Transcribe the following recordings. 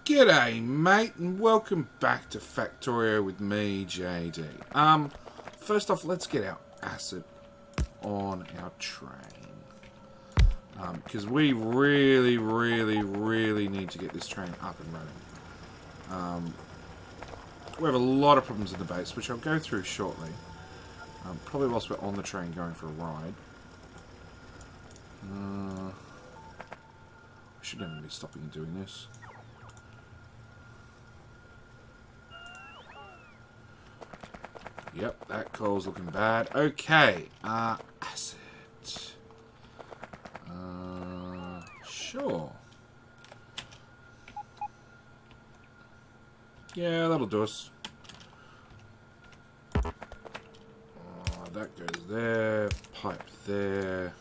G'day, mate, and welcome back to Factorio with me, JD. First off, let's get our acid on our train. Because we really need to get this train up and running. We have a lot of problems in the base, which I'll go through shortly. Probably whilst we're on the train going for a ride. We should never be stopping and doing this. Yep, that coal's looking bad. Okay, acid. Sure. Yeah, that'll do us. That goes there, pipe there,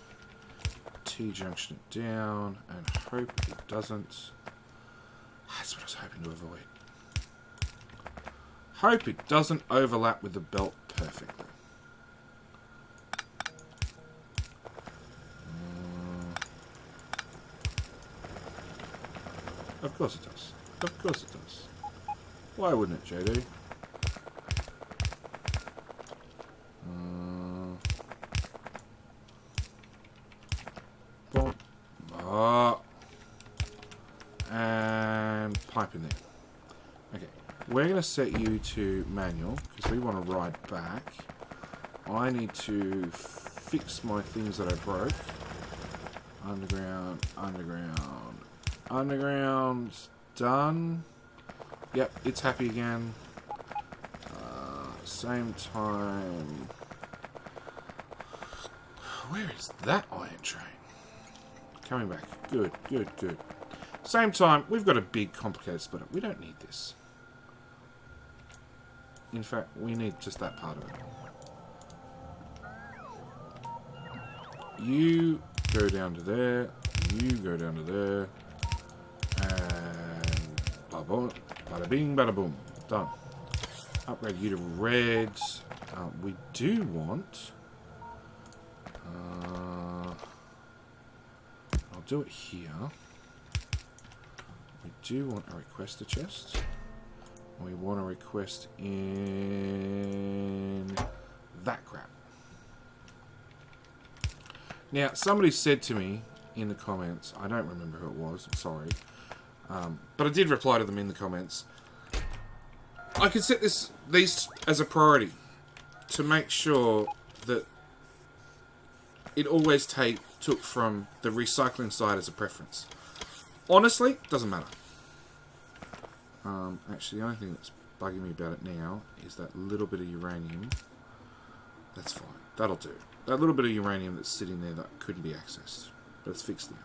T-junction it down, and hope it doesn't. That's what I was hoping to avoid. Hope it doesn't overlap with the belt perfectly. Of course it does. Of course it does. Why wouldn't it, JD? Boom. And pipe in there. Okay. We're going to set you to manual, because we want to ride back. I need to fix my things that I broke. Underground, underground, underground's done. Yep, it's happy again. Same time. Where is that iron train? Coming back. Good, good, good. Same time, we've got a big complicated splitter. We don't need this. In fact, we need just that part of it. You go down to there. You go down to there. And bada bing, bada boom. Done. Upgrade you to reds. We do want... I'll do it here. We do want a requester chest. We want to request in that crap. Now, somebody said to me in the comments, I don't remember who it was, I'm sorry, but I did reply to them in the comments. I could set these as a priority to make sure that it always took from the recycling side as a preference. Honestly, doesn't matter. Actually, the only thing that's bugging me about it now is that little bit of uranium. That's fine. That'll do. That little bit of uranium that's sitting there that couldn't be accessed. But it's fixed now.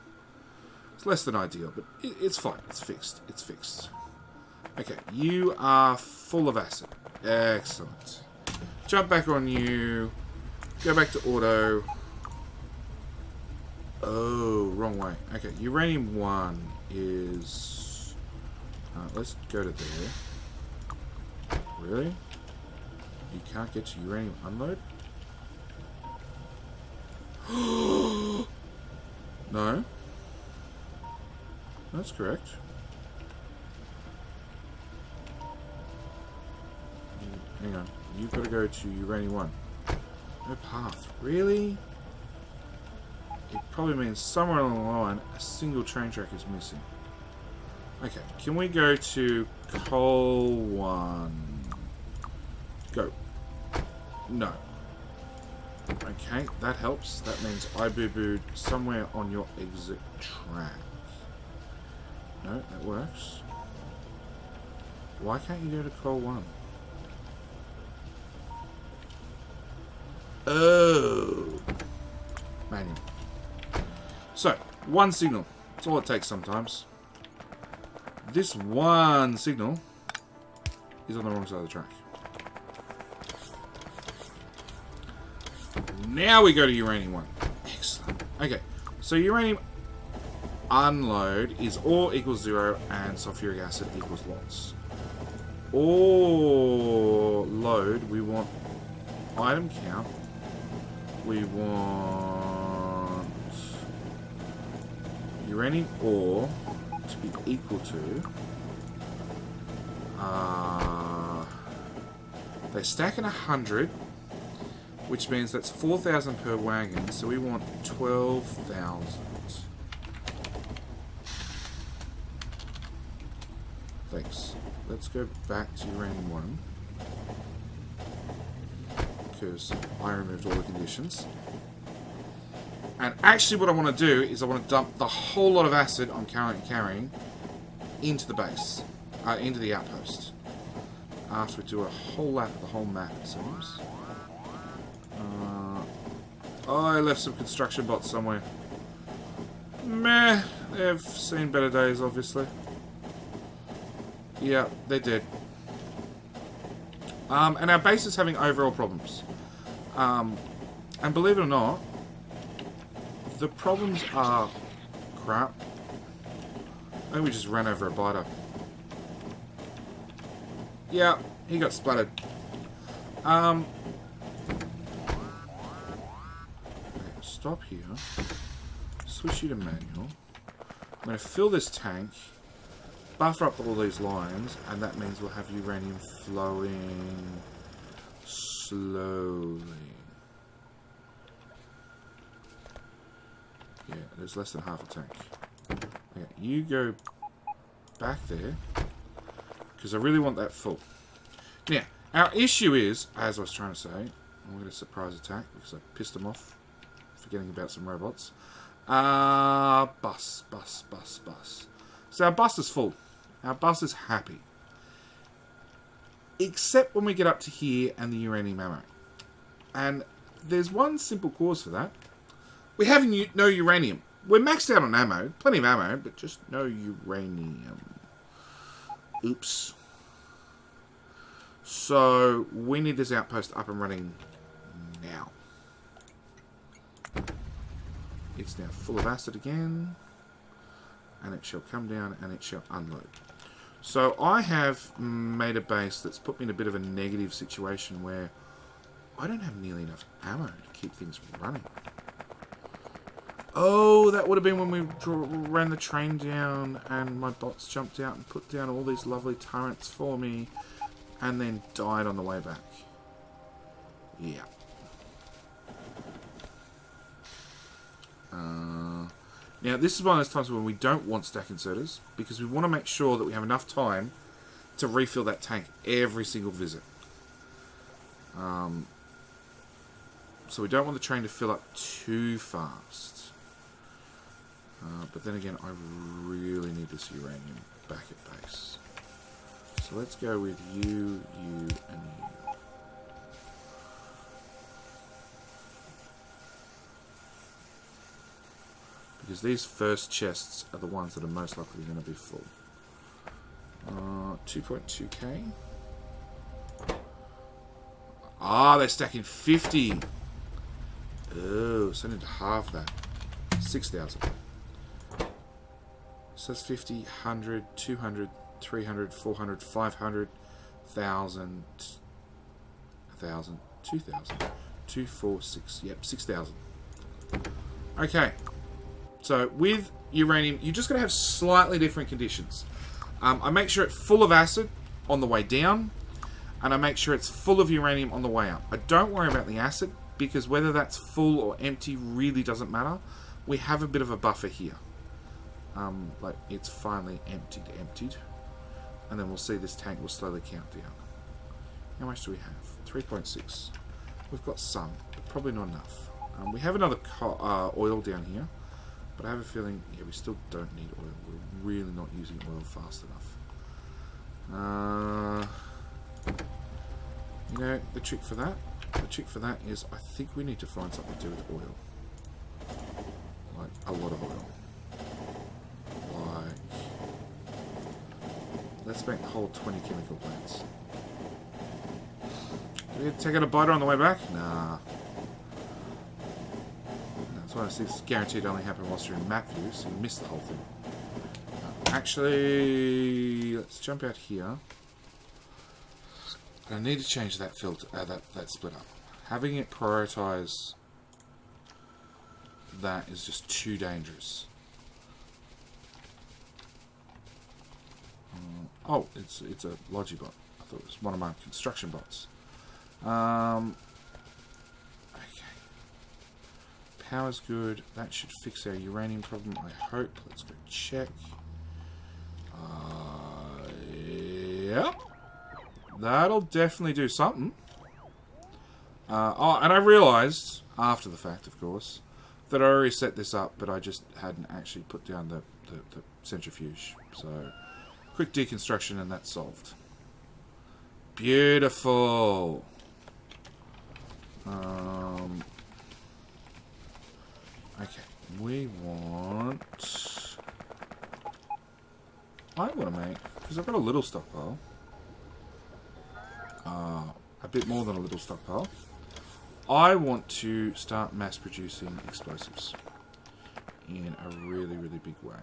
It's less than ideal, but it's fine. It's fixed. It's fixed. Okay, you are full of acid. Excellent. Jump back on you. Go back to auto. Oh, wrong way. Okay, uranium 1 is... let's go to there. Really? You can't get to uranium unload? No. That's correct. Hang on. You've got to go to uranium 1. No path. Really? It probably means somewhere along the line a single train track is missing. Okay, can we go to coal 1? Go. No. Okay, that helps. That means I boo-booed somewhere on your exit track. No, that works. Why can't you go to coal 1? Oh. Manual. So, one signal. That's all it takes sometimes. This one signal is on the wrong side of the track. Now we go to uranium 1. Excellent. Okay, so uranium unload is ore equals 0 and sulfuric acid equals lots. Ore load, we want item count. We want uranium ore to be equal to They stack in 100, which means that's 4,000 per wagon, so we want 12,000. Thanks. Let's go back to uranium 1. Because I removed all the conditions. And actually what I want to do is I want to dump the whole lot of acid I'm currently carrying into the base. Into the outpost. After we do a whole lap of the whole map, it seems. Oh, I left some construction bots somewhere. Meh. They've seen better days, obviously. Yeah, they did. And our base is having overall problems. And believe it or not, the problems are crap. I think we just ran over a biter. Yeah, he got splattered. Stop here. Switch you to manual. I'm going to fill this tank, buffer up all these lines, and that means we'll have uranium flowing slowly. Yeah, there's less than half a tank. Okay, you go back there, because I really want that full. Now, our issue is, as I was trying to say, I'm going to surprise attack, because I pissed them off, forgetting about some robots. Bus. So our bus is full. Our bus is happy. Except when we get up to here and the uranium ammo. And there's one simple cause for that. We have no uranium. We're maxed out on ammo. Plenty of ammo, but just no uranium. Oops. So, we need this outpost up and running now. It's now full of acid again. And it shall come down and it shall unload. So I have made a base that's put me in a bit of a negative situation where I don't have nearly enough ammo to keep things running. Oh, that would have been when we ran the train down and my bots jumped out and put down all these lovely turrets for me and then died on the way back. Yeah. Now, this is one of those times when we don't want stack inserters because we want to make sure that we have enough time to refill that tank every single visit. So we don't want the train to fill up too fast. But then again, I really need this uranium back at base. So let's go with you, and you. Because these first chests are the ones that are most likely going to be full. 2.2k. Ah, they're stacking 50. Oh, so I need to halve that. 6,000. So that's 50, 100, 200, 300, 400, 500, 1,000, 1,000, 2,000, 2, 4, 6. Yep, 6,000. Okay. So with uranium, you're just going to have slightly different conditions. I make sure it's full of acid on the way down, and I make sure it's full of uranium on the way up. I don't worry about the acid, because whether that's full or empty really doesn't matter. We have a bit of a buffer here. Like, it's finally emptied. And then we'll see this tank will slowly count down. How much do we have? 3.6. We've got some, but probably not enough. We have another oil down here. But I have a feeling, yeah, we still don't need oil. We're really not using oil fast enough. You know, the trick for that is I think we need to find something to do with oil. Like, a lot of oil. Like, let's make the whole 20 chemical plants. Did we take out a biter on the way back? Nah. It's guaranteed to only happen whilst you're in map view, so you miss the whole thing. Actually, let's jump out here. I need to change that filter, that split up. Having it prioritize that is just too dangerous. Oh, it's a Logibot. I thought it was one of my construction bots. Okay. Power's good. That should fix our uranium problem, I hope. Let's go check. Yep. That'll definitely do something. Oh, and I realised, after the fact, of course, that I already set this up, but I just hadn't actually put down the centrifuge. So, quick deconstruction and that's solved. Beautiful. Okay, we want... I want to make... Because I've got a little stockpile. A bit more than a little stockpile. I want to start mass producing explosives. In a really, really big way.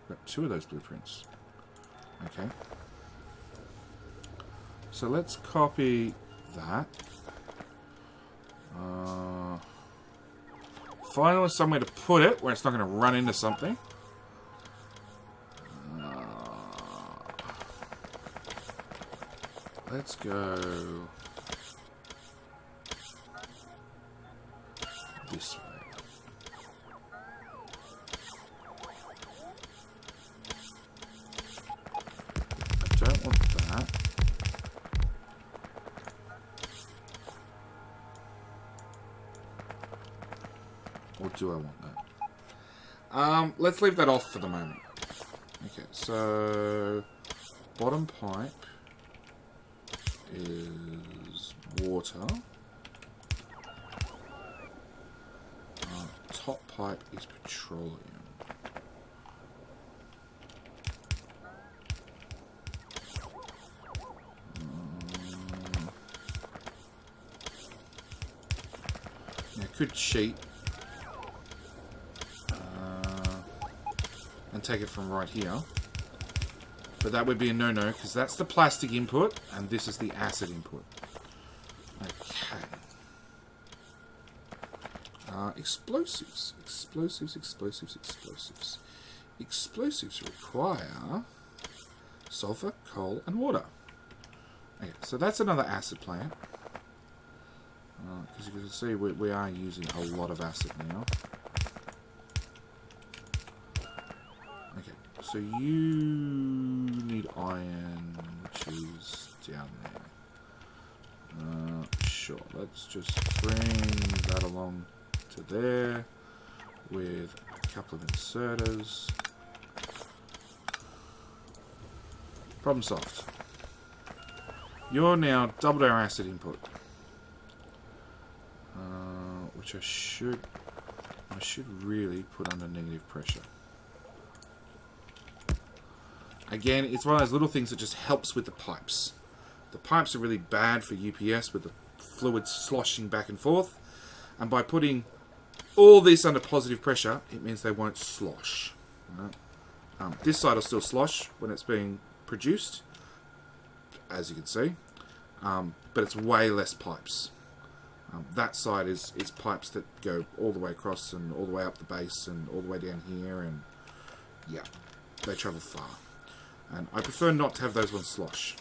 Got 2 of those blueprints. Okay. So let's copy that. Find somewhere to put it where it's not going to run into something. Let's go this way. I don't want that. Or do I want that? Let's leave that off for the moment. Okay, so bottom pipe is water. Top pipe is petroleum. Now, I could cheat and take it from right here. But that would be a no-no, because that's the plastic input, and this is the acid input. Okay. Explosives. Explosives, explosives, explosives. Explosives require sulfur, coal, and water. Okay, so that's another acid plant. Because you can see we are using a lot of acid now. Okay, so you need iron, which is down there. Sure, let's just bring that along to there with a couple of inserters. Problem solved. You're now doubled our acid input, which I should really put under negative pressure. Again, it's one of those little things that just helps with the pipes. The pipes are really bad for UPS with the fluid sloshing back and forth. And by putting all this under positive pressure, it means they won't slosh. Right? This side will still slosh when it's being produced, as you can see. But it's way less pipes. That side is pipes that go all the way across and all the way up the base and all the way down here. And yeah, they travel far. And I prefer not to have those ones slosh.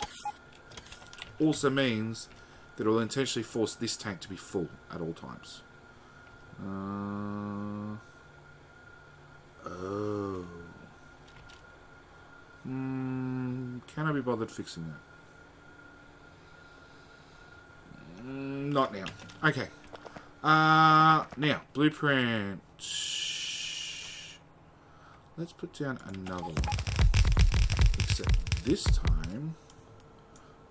Also means that it will intentionally force this tank to be full at all times. Oh. Can I be bothered fixing that? Not now. Okay. Now, blueprint. Let's put down another one. Except this time,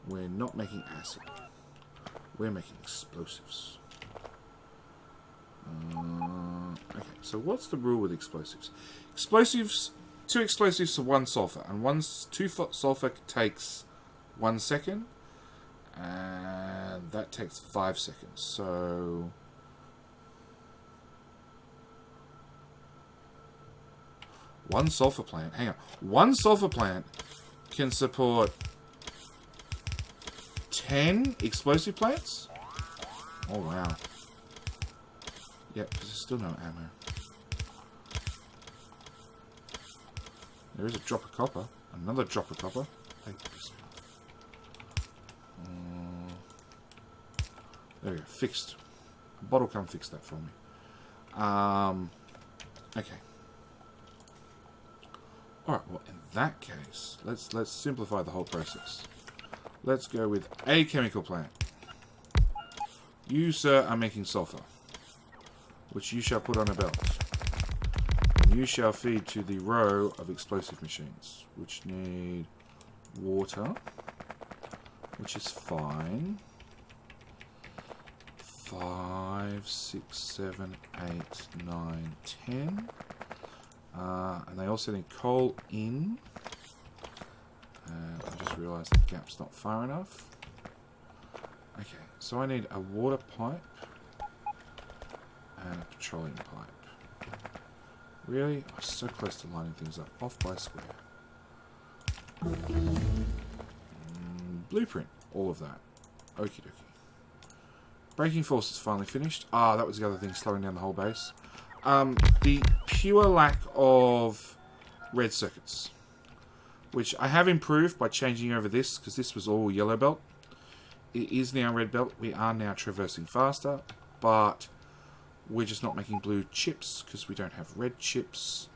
we're not making acid. We're making explosives. Okay, so what's the rule with explosives? Explosives, 2 explosives to 1 sulfur, and 2 sulfur takes 1 second, and that takes 5 seconds. So one sulfur plant. Hang on, 1 sulfur plant can support 10 explosive plants? Oh, wow. Yep, because there's still no ammo. There is a drop of copper. Another drop of copper. There we go. Fixed. A bottle come fix that for me. Okay. Alright, well in that case, let's simplify the whole process. Let's go with a chemical plant. You, sir, are making sulfur, which you shall put on a belt. And you shall feed to the row of explosive machines, which need water, which is fine. 5, 6, 7, 8, 9, 10. And they also need coal in. And I just realised the gap's not far enough. Okay, so I need a water pipe and a petroleum pipe. Really? I'm so close to lining things up. Off by a square. Blueprint. All of that. Okie dokie. Braking force is finally finished. Ah, that was the other thing slowing down the whole base. The pure lack of red circuits, which I have improved by changing over this, because this was all yellow belt. It is now red belt. We are now traversing faster, but we're just not making blue chips because we don't have red chips.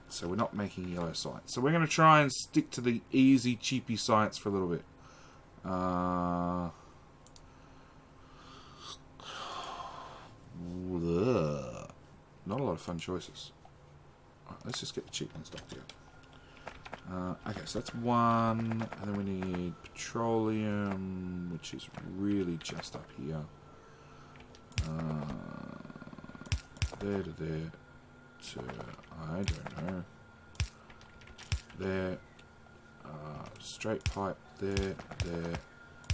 So we're not making yellow science. So we're going to try and stick to the easy, cheapy science for a little bit. Not a lot of fun choices. Right, let's just get the cheap ones knocked out. Okay, so that's one, and then we need petroleum, which is really just up here. There to there to, I don't know. There, straight pipe there, there,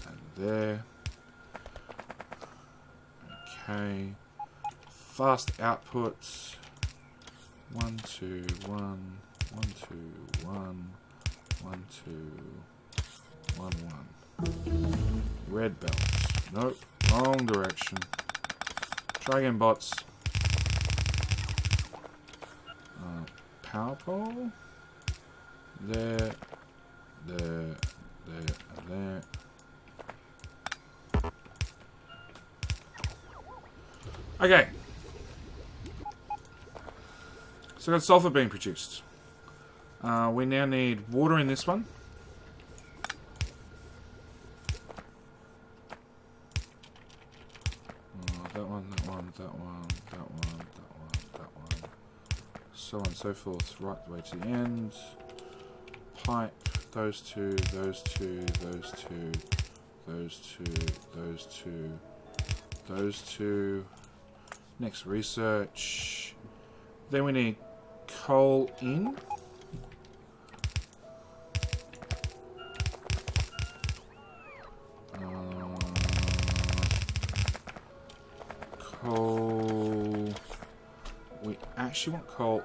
and there. Okay. Fast output. 1, 2, 1, 1, 2, 1, 1, 2, 1, 1. Red belt. Nope. Wrong direction. Try again, bots. Power pole. There. There. There. And there. Okay. So got sulfur being produced. We now need water in this one. That one, that one, that one, that one, that one, that one. So on and so forth, right the way to the end. Pipe, those two, those two, those two, those two, those two, those two. Next research. Then we need coal in. Coal. We actually want coal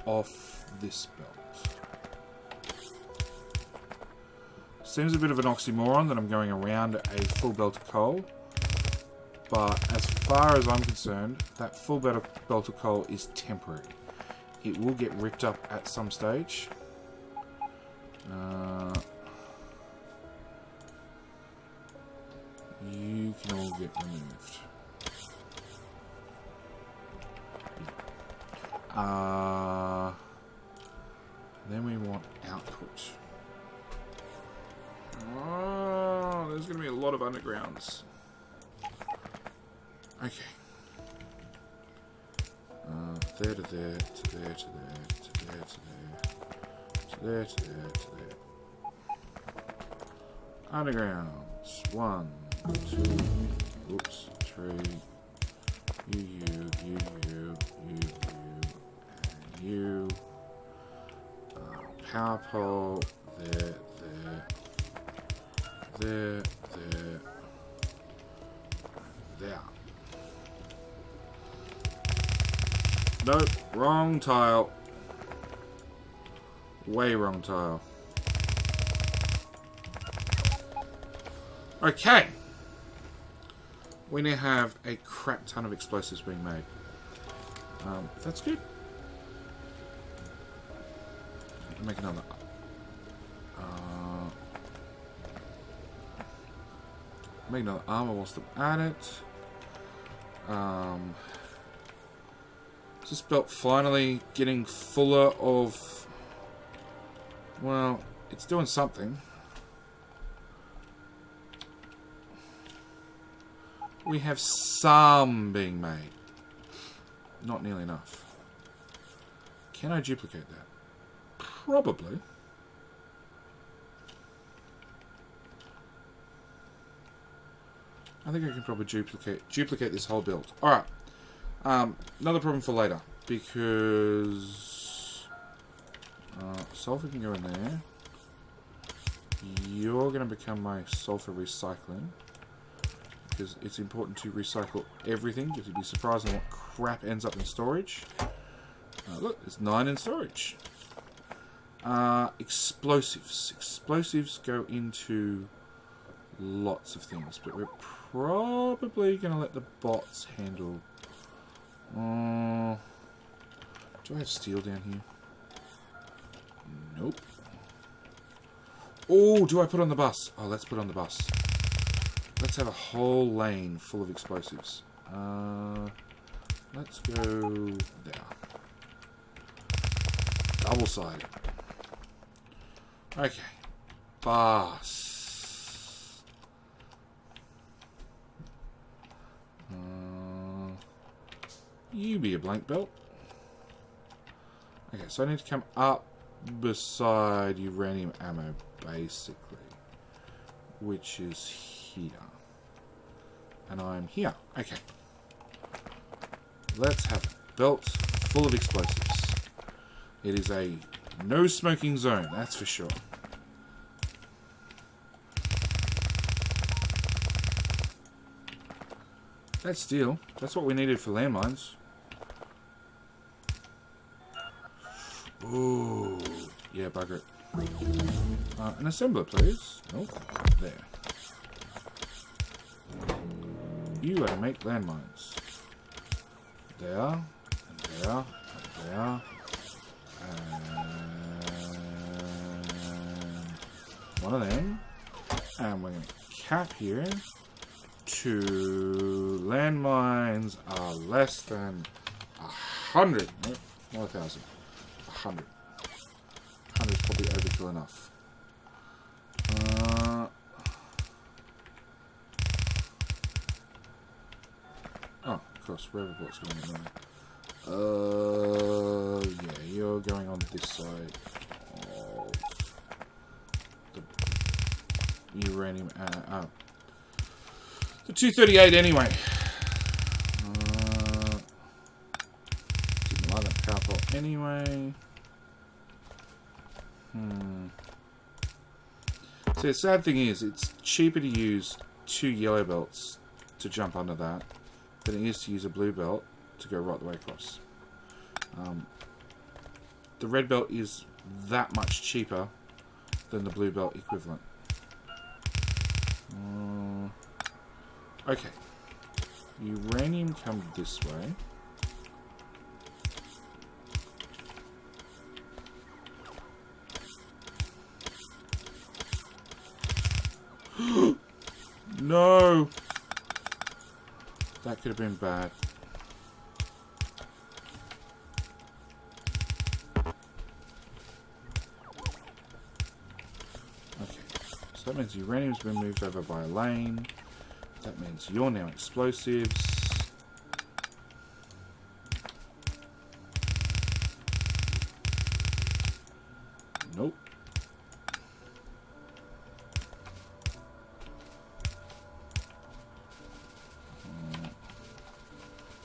off this belt. Seems a bit of an oxymoron that I'm going around a full belt of coal. But as far as I'm concerned, that full belt of coal is temporary. It will get ripped up at some stage. You can all get removed. Then we want output. Oh, there's going to be a lot of undergrounds. Okay. There to there, to there, to there, to there, to there, to there, to there, to there. Undergrounds. 1, 2, oops, 3. You, and you. Power pole. There, there. There, there. There. Nope, wrong tile. Way wrong tile. Okay. We now have a crap ton of explosives being made. That's good. make another. Make another armor whilst I'm at it. Is this belt finally getting fuller of... Well, it's doing something. We have some being made. Not nearly enough. Can I duplicate that? Probably. I think I can probably duplicate this whole build. Alright. Another problem for later. Because... sulfur can go in there. You're going to become my sulfur recycling. Because it's important to recycle everything. Because you'd be surprised on what crap ends up in storage. Look, there's 9 in storage. Explosives. Explosives go into lots of things. But we're probably going to let the bots handle... do I have steel down here? Nope. Oh, do I put on the bus? Oh, let's put on the bus. Let's have a whole lane full of explosives. Let's go there. Double-sided. Okay. Bus. You be a blank belt. Okay, so I need to come up beside uranium ammo, basically. Which is here. And I'm here. Okay. Let's have a belt full of explosives. It is a no smoking zone, that's for sure. That's steel. That's what we needed for landmines. Ooh. Yeah, bugger it. An assembler, please. Nope. There. You are to make landmines. There. And there. And there. And one of them. And we're going to cap here to landmines are less than 100. Nope, not 1,000. 100. 100 is probably overkill enough. Oh, of course, wherever what's going on there. Yeah, you're going on this side of the uranium. The 238 anyway. Didn't like that power pole anyway. So the sad thing is, it's cheaper to use 2 yellow belts to jump under that than it is to use a blue belt to go right the way across. The red belt is that much cheaper than the blue belt equivalent. Okay. Uranium come this way. No! That could have been bad. Okay. So that means uranium's been moved over by a lane. That means you're now explosives. Nope.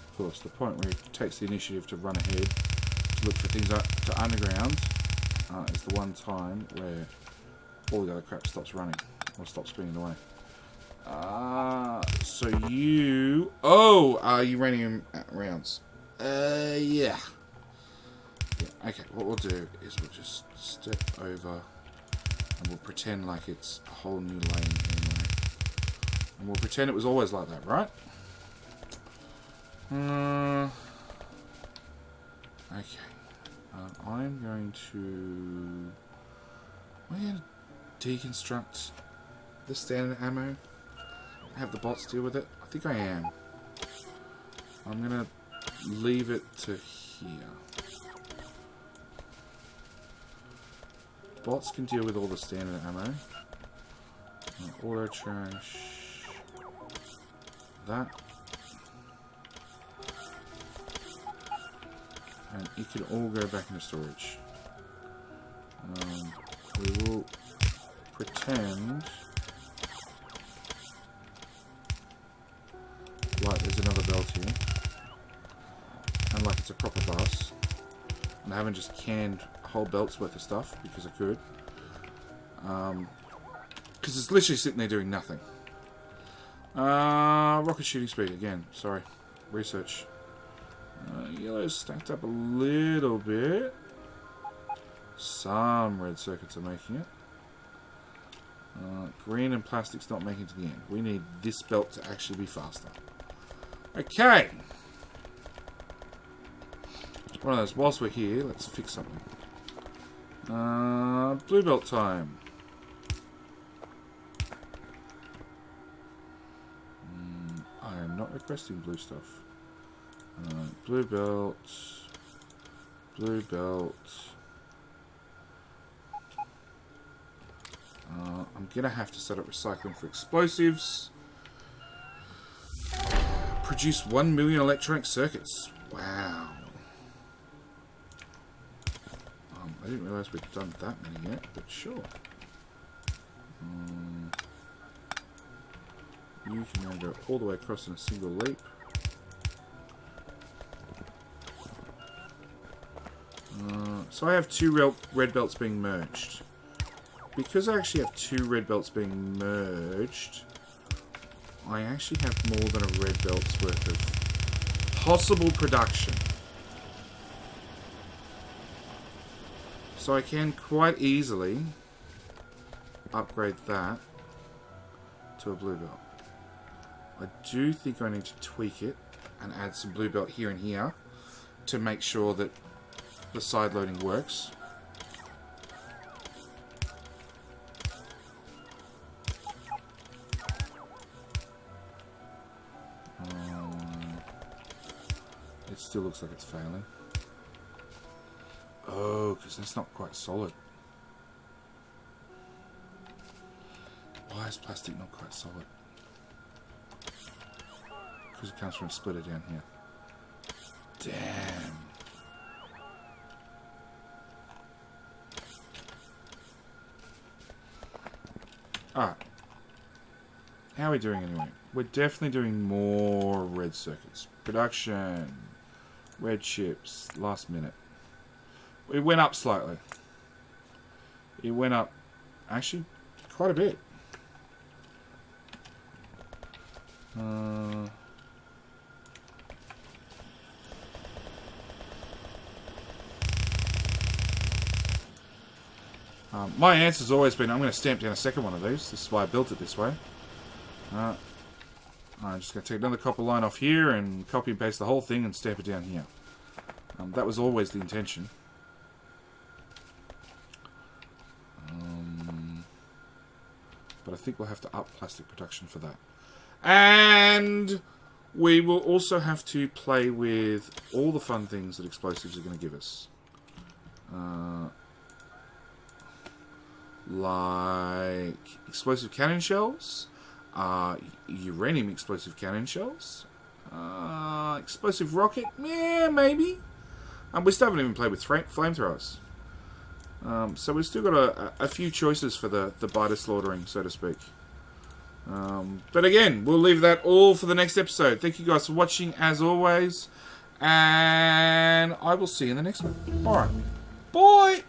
Of course, the point where it takes the initiative to run ahead to look for things up to underground is the one time where all the other crap stops running or stops being in the way. So you... Oh, uranium rounds. Yeah. Okay, what we'll do is we'll just step over and we'll pretend like it's a whole new lane anyway. And we'll pretend it was always like that, right? Okay. I'm going to deconstruct the standard ammo. Have the bots deal with it. I think I am. I'm going to leave it to here. Bots can deal with all the standard ammo. Auto trash. That. And it can all go back into storage. We will pretend like there's another belt here. And like it's a proper bus. And I haven't just canned a whole belt's worth of stuff because I could. Because it's literally sitting there doing nothing. Rocket shooting speed again. Sorry. Research. Yellow's stacked up a little bit. Some red circuits are making it. Green and plastic's not making it to the end. We need this belt to actually be faster. Okay. One of those. Whilst we're here, let's fix something. Blue belt time. I am not requesting blue stuff. Blue belt. Blue belt. I'm gonna have to set up recycling for explosives. Produce 1 million electronic circuits. Wow. I didn't realise we'd done that many yet, but sure. You can now go all the way across in a single leap. So I have 2 red belts being merged. Because I actually have 2 red belts being merged, I actually have more than a red belt's worth of possible production. So I can quite easily upgrade that to a blue belt. I do think I need to tweak it and add some blue belt here and here to make sure that the side loading works. It still looks like it's failing. Oh, because that's not quite solid. Why is plastic not quite solid? Because it comes from a splitter down here. Damn. Alright. How are we doing anyway? We're definitely doing more red circuits. Production. Red chips. Last minute. It went up slightly. It went up actually quite a bit. My answer's always been, I'm going to stamp down a second one of these. This is why I built it this way. I'm just going to take another copper line off here and copy and paste the whole thing and stamp it down here. That was always the intention. But I think we'll have to up plastic production for that. And we will also have to play with all the fun things that explosives are going to give us. Like explosive cannon shells, uranium explosive cannon shells, explosive rocket, yeah, maybe. We still haven't even played with flamethrowers. So we've still got a few choices for the biter slaughtering, so to speak. But again, we'll leave that all for the next episode. Thank you guys for watching, as always. And I will see you in the next one. Alright. Bye!